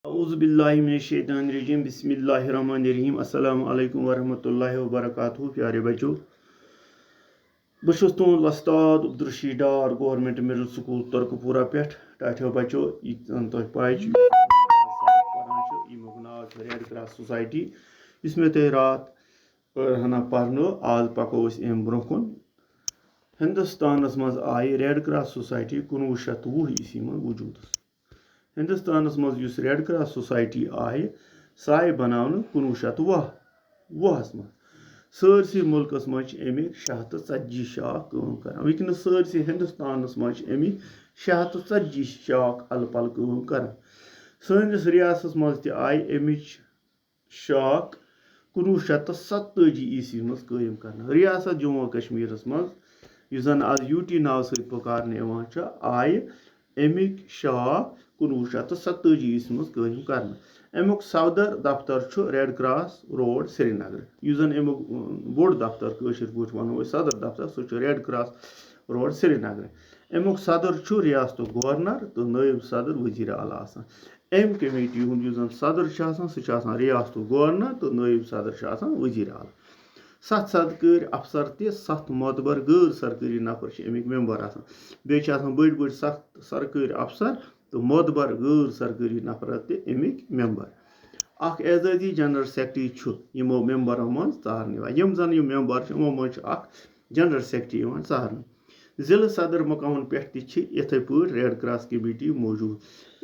औज़ुबिल्लाहिमिनश्शैतानिर्रजीम बिस्मिल्लाहिर्रहमानिर्रहीम अस्सलामु अलैकुम वरहमतुल्लाहि वबरकातुहू प्यारे बच्चों। बह छुस तुहद वस्ताद अब्दुल रशीद डार गवर्नमेंट मिडिल स्कूल तुर्कपुरा पे। टाठो बच्चों तुह पाए यमुक नाव रेड क्रॉस सोसाइटी इस मे तुह रात हना पर्नो आज पको अम ब्रो कुन। हिंदुस्तान मज आय रेड क्रॉस सोसाइटी 1920 ईस्वी में वजूद। हिंदुस्तान मज रेड क्रॉस सोसाइटी आय सह आय बनाने 1910 मज। सरसी मुल्कस मज अमिक 640 शाख काम कर। वनकस सरसी हिंदुस्तान मज अमिक 640 शाख अल पल काम कर। सनिस रियासत मज आय अमिच शाख 1947 ईस्वी मज कायम कर। रियासत जम्मू कश्मीर मज जन आज यूटी नाव सत पुकार आय अमिक शाख 1947 ईस्वी मज कायम कर। अमुक सदर दफ्तर रेड क्रॉस रोड श्रीनगर। जन अमुक बोड़ दफ्तर कशर पे वनो सदर दफ्तर सह रेड क्रॉस रोड श्रीनगर। अमुक सदर रियासत गवर्नर तो नायब सदर वजीर आला। अम कमेटी हूँ सदर सह रियासत गवर्नर तो नायब सदर वजीर आला। 7 सरकारी अफसर ते 7 मोतबर गैर सरकारी नफर अमिक मेंबर बे बड़ बड़ 7 सरकारी अफसर तो मोतबर गैर सरकारी नफर ते अमिक मेंबर। एजाजी जनरल सेक्रेटरी यमो मेंबरों मज चारने यम जन यम मेंबर यमो मज जनरल सेक्रेटरी चारने। जिला सदर मुकामन पे इथे पे रेड क्रॉस कमेटी मौजूद।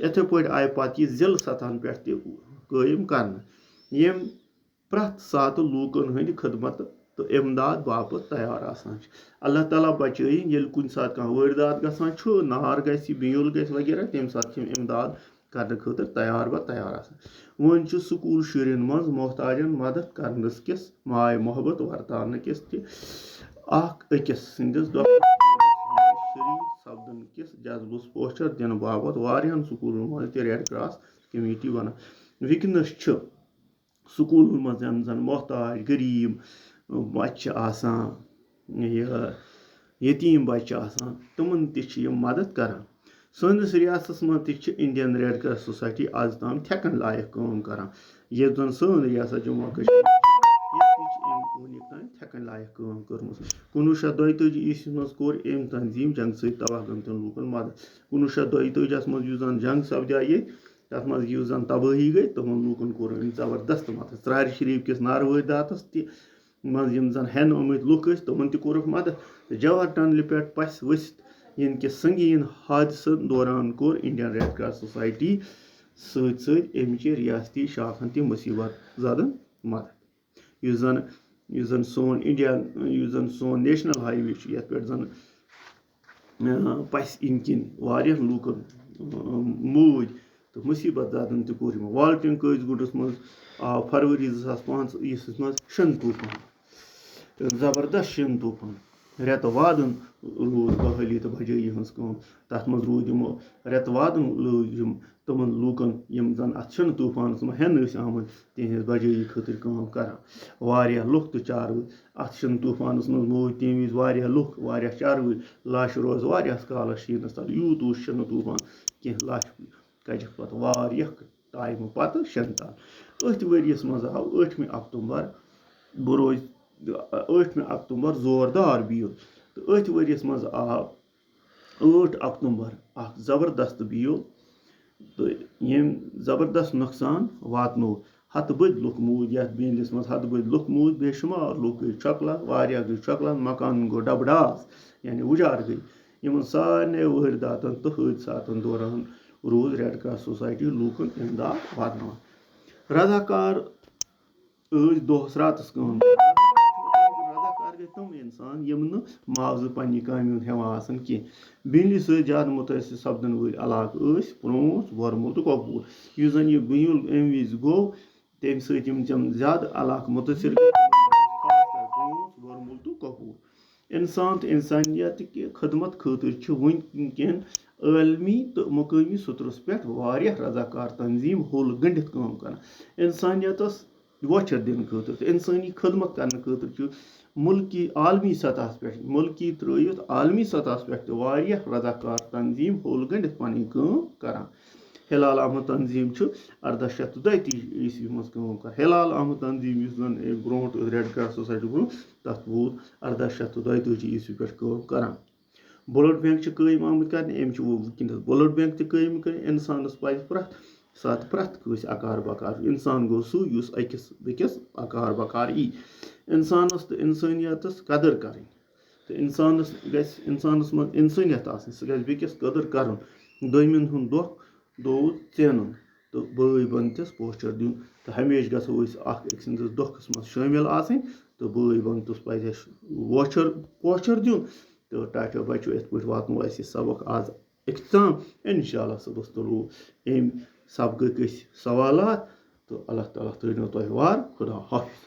इथे पे आय पे जिला सतहन पे कायम कर यम प्रथ सात लूकन हंद खदमत तो इमदाद बापत तैयार आसान। अल्लाह ताला बचाई ये कुन सात कह वारदात गसान नार गूल वगैरह तम सात इमदाद करने खतर तैयार आसान। वन स्कूल शुरन मज मोहताजन मदद करनस किस माय मोहब्बत वर्तान किस अकिस सदिस शरीफ सपदन किस जज्बुस पोचर दिन बाबत वारियान स्कूलन मज रेड क्रॉस कमेटी बना। वनकस स्कूल मज जन मोहताज गरीब बच्चे यतीम बच्चे तमन मदद कर। सनिस रियासत मज इंडियन रेड क्रॉस सोसाइटी आज तम थकन लायक काम कर। ये जन सन रियासत जम्मू कश्मीर थकन लायक काम कर्म। 1922 ईस्वी मज कोर अम तंजीम जंग सत तबाह गमतन लूकन मदद। 1922 मज जंग सपदे तथ मज जन तबाही गई तमन लूकन कोर जबरदस्त मदद। त्रार शरीफ किस नार वारदातस मज जन हेन आमत लुक तमन तोर मदद। जवाहर टनल पे पस वसित इनके संगीन हादसन दौरान core Indian red cross society सत अमचे रियासती शाखन तम मुसीबत ज़दन मदद। जन सोन इंडिया सोन नेशनल हाईवे ये पे जन पस इन किन वारिया लूकन मूद तो मुसीबत ज़दन तोर वालटिन कजगुडस मज आव फरवरी 2005 ईस्वी मज शन तूफान जबरदस्त शन तूफान रेत वादन रूद बहाली तो बजाई हज तथ मज रूद यमो रेत वादन लोग तमन लूकन यम जन अत शन तूफान हेन आमत तिहज बजाई खतर काम कर। वारिया लुक तो चारव अत शन तूफान मज मूद तम वज वारिया लुक वारिया चारव लाश रोज वारिया कालस शीनस तल यूत शन तूफान कह लाश कजक पे वारिया टाइम पत शन तल। अथ वरियस मज आव 8 अक्टूबर बह रोज 8 अक्टूबर जोरदार बील तो अथ वरियस मज आव 8 अक्टूबर जबरदस्त बील तो यम जबरदस्त नुकसान वातनो हत बद लुक मूद ये बीलिस मज हत बद लुक मूद बेशुमार लुक गई चकला वारिया गई चकला मकान गो डबडास यानी उजार गई। इन सारे वारदातन तो हादसातन दौरान रोज रेड क्रॉस सोसाइटी लूकन इमदाद वातान। रजाकार दोहस रातस काम रजाकार गई तम इंसान यम मुआवजह पन्ने कामि हेवान कह। बिजली सत ज्यादा मुतासर सपदन वल इलाक पुंछ वरमल तो कपूर। यह जन यह बिजुल अम विज गो तम सम ज्यादा इलाक मुतासर वरमल तो कपूर। इंसान तो इंसानियत की खदमत खतर वनकन आलमी तो मकामी सतरस पे रजाकार तंजीम होल गंडित काम कर। इंसानियतस वोचर दिन खतर इंसानी खदमत करने खतर मुल्की आलमी सतह पे मुल्की त्रित आलमी सतह पे रजाकार तंजीम होल गंडित पन काम कर। ہلال احمد تنظیٖم چھُ 1832 عیسوی منٛز کٲم کران ہلال احمد تنظیٖم یُس زن برونٛٹھ ریڈ کراس سوسایٹی برونٛہہ تتھ ووت 1832 عیسوی پٮ۪ٹھ کٲم کران بلڈ بینک چھِ قٲیِم آمٕتۍ کرنہٕ أمۍ چھِ وٕنکیٚنس بلڈ بینک تہِ قٲیِم کٔرِتھ اِنسانس پزِ پرٛٮ۪تھ ساتہٕ پرٛٮ۪تھ کٲنٛسہِ اکار بکار اِنسان گوٚو سُے یُس أکِس بیٚکِس اکار بکار یی اِنسانس تہٕ اِنسٲنیتس قدٕر کرٕنۍ تہٕ اِنسانس گژھِ اِنسانس منٛز اِنسٲنیت آسٕنۍ سُہ گژھِ بیٚکِس قدٕر کرُن دویمٮ۪ن ہُنٛد دۄکھ دوٗر ژینُن تہٕ بٲے بنتِس پوچر دیُن تہٕ ہمیشہِ گژھو أسۍ اکھ أکۍ سٕنٛدِس دۄکھس منٛز شٲمِل آسٕنۍ تہٕ بٲے بنتُس پزِ اَسہِ پوچر دیُن تہٕ ٹاٹا بچو یِتھ پٲٹھۍ واتنو اَسہِ یہِ سبق آز اختتام اِنشاء اللہ صُبحس تُلو اَمہِ سبقٕکۍ أسۍ سوالات تہٕ اللہ تعالیٰ تھٲینو تۄہہِ وار خدا حافظ